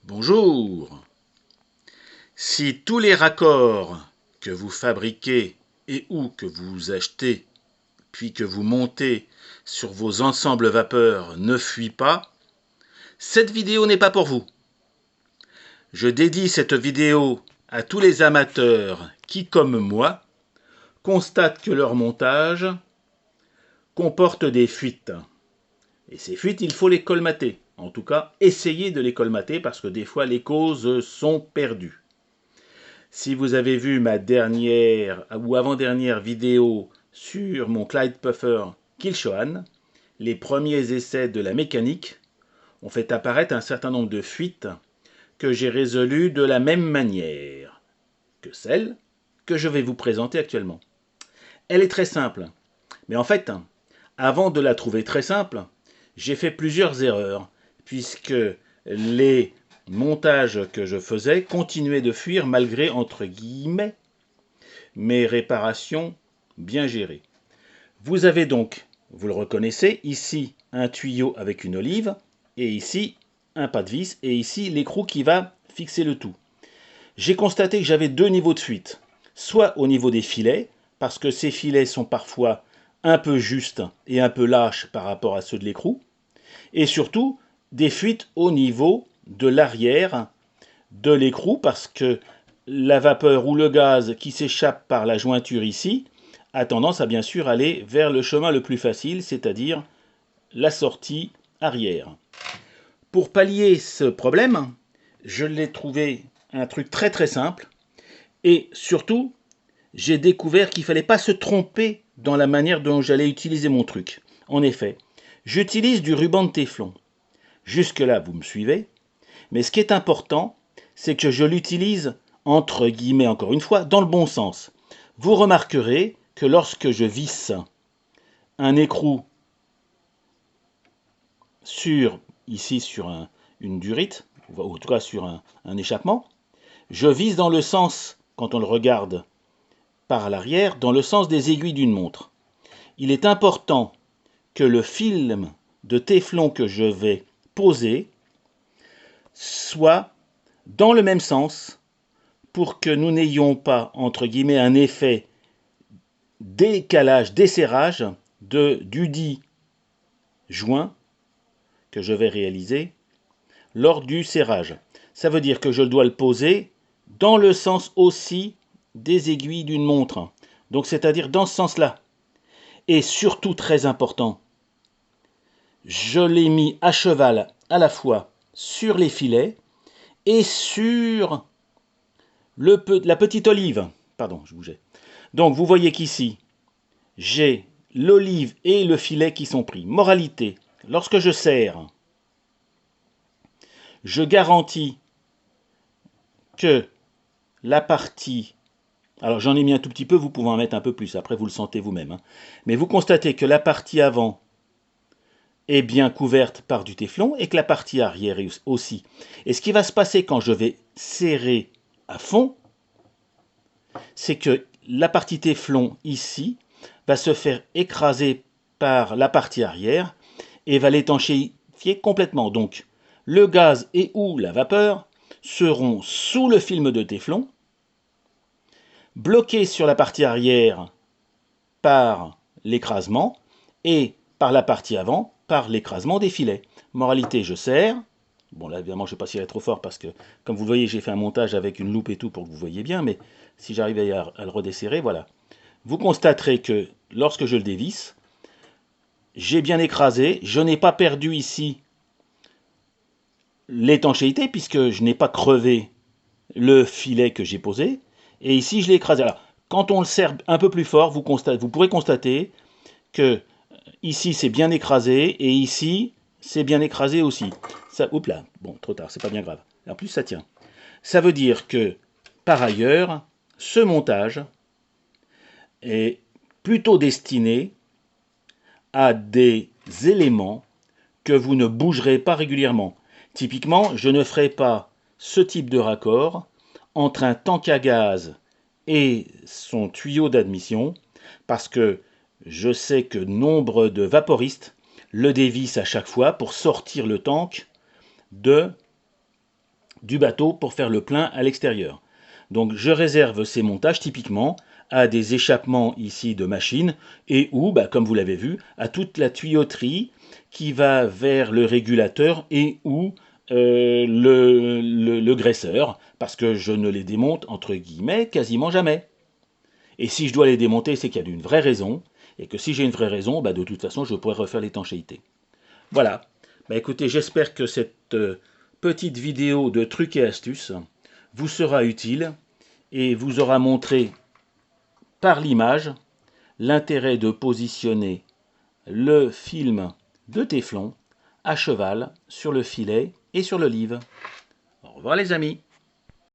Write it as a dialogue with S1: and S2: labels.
S1: Bonjour. Si tous les raccords que vous fabriquez et ou que vous achetez, puis que vous montez sur vos ensembles vapeur ne fuient pas, cette vidéo n'est pas pour vous. Je dédie cette vidéo à tous les amateurs qui, comme moi, constatent que leur montage comporte des fuites. Et ces fuites, il faut les colmater. En tout cas, essayez de les colmater parce que des fois, les causes sont perdues. Si vous avez vu ma dernière ou avant-dernière vidéo sur mon Clyde Puffer Kilshawn, les premiers essais de la mécanique ont fait apparaître un certain nombre de fuites que j'ai résolues de la même manière que celle que je vais vous présenter actuellement. Elle est très simple, mais en fait, avant de la trouver très simple, j'ai fait plusieurs erreurs, puisque les montages que je faisais continuaient de fuir malgré, entre guillemets, mes réparations bien gérées. Vous avez donc, vous le reconnaissez, ici un tuyau avec une olive, et ici un pas de vis, et ici l'écrou qui va fixer le tout. J'ai constaté que j'avais deux niveaux de fuite, soit au niveau des filets, parce que ces filets sont parfois un peu justes et un peu lâches par rapport à ceux de l'écrou, et surtout des fuites au niveau de l'arrière de l'écrou, parce que la vapeur ou le gaz qui s'échappe par la jointure ici a tendance à bien sûr aller vers le chemin le plus facile, c'est-à-dire la sortie arrière. Pour pallier ce problème, je l'ai trouvé un truc très très simple, et surtout, j'ai découvert qu'il ne fallait pas se tromper dans la manière dont j'allais utiliser mon truc. En effet, j'utilise du ruban de téflon. Jusque-là, vous me suivez, mais ce qui est important, c'est que je l'utilise, entre guillemets encore une fois, dans le bon sens. Vous remarquerez que lorsque je visse un écrou ici sur une durite, ou en tout cas sur un échappement, je visse dans le sens, quand on le regarde par l'arrière, dans le sens des aiguilles d'une montre. Il est important que le film de téflon que je vais poser soit dans le même sens pour que nous n'ayons pas, entre guillemets, un effet décalage, desserrage du dit joint que je vais réaliser lors du serrage. Ça veut dire que je dois le poser dans le sens aussi des aiguilles d'une montre. Donc c'est-à-dire dans ce sens-là. Et surtout très important, je l'ai mis à cheval à la fois sur les filets et sur la petite olive. Pardon, je bougeais. Donc vous voyez qu'ici, j'ai l'olive et le filet qui sont pris. Moralité, lorsque je serre, je garantis que la partie... Alors j'en ai mis un tout petit peu, vous pouvez en mettre un peu plus, après vous le sentez vous-même. Hein. Mais vous constatez que la partie avant est bien couverte par du téflon et que la partie arrière aussi. Et ce qui va se passer quand je vais serrer à fond, c'est que la partie téflon ici va se faire écraser par la partie arrière et va l'étanchéifier complètement. Donc le gaz et ou la vapeur seront sous le film de téflon, bloqués sur la partie arrière par l'écrasement et par la partie avant par l'écrasement des filets. Moralité, je serre. Bon là évidemment je ne vais pas serrer trop fort parce que comme vous le voyez j'ai fait un montage avec une loupe et tout pour que vous voyez bien, mais si j'arrive à le redesserrer, voilà. Vous constaterez que lorsque je le dévisse, j'ai bien écrasé, je n'ai pas perdu ici l'étanchéité puisque je n'ai pas crevé le filet que j'ai posé, et ici je l'ai écrasé. Alors, quand on le serre un peu plus fort, vous pourrez constater que ici c'est bien écrasé, et ici c'est bien écrasé aussi. Ça, oups là, bon, trop tard, c'est pas bien grave. En plus ça tient. Ça veut dire que, par ailleurs, ce montage est plutôt destiné à des éléments que vous ne bougerez pas régulièrement. Typiquement, je ne ferai pas ce type de raccord entre un tank à gaz et son tuyau d'admission, parce que je sais que nombre de vaporistes le dévissent à chaque fois pour sortir le tank de du bateau pour faire le plein à l'extérieur. Donc je réserve ces montages typiquement à des échappements ici de machines et ou, comme vous l'avez vu, à toute la tuyauterie qui va vers le régulateur et ou le graisseur, parce que je ne les démonte entre guillemets quasiment jamais. Et si je dois les démonter, c'est qu'il y a une vraie raison, et que si j'ai une vraie raison, de toute façon, je pourrais refaire l'étanchéité. Voilà. Écoutez, j'espère que cette petite vidéo de trucs et astuces vous sera utile et vous aura montré par l'image l'intérêt de positionner le film de téflon à cheval sur le filet et sur l'olive. Au revoir les amis.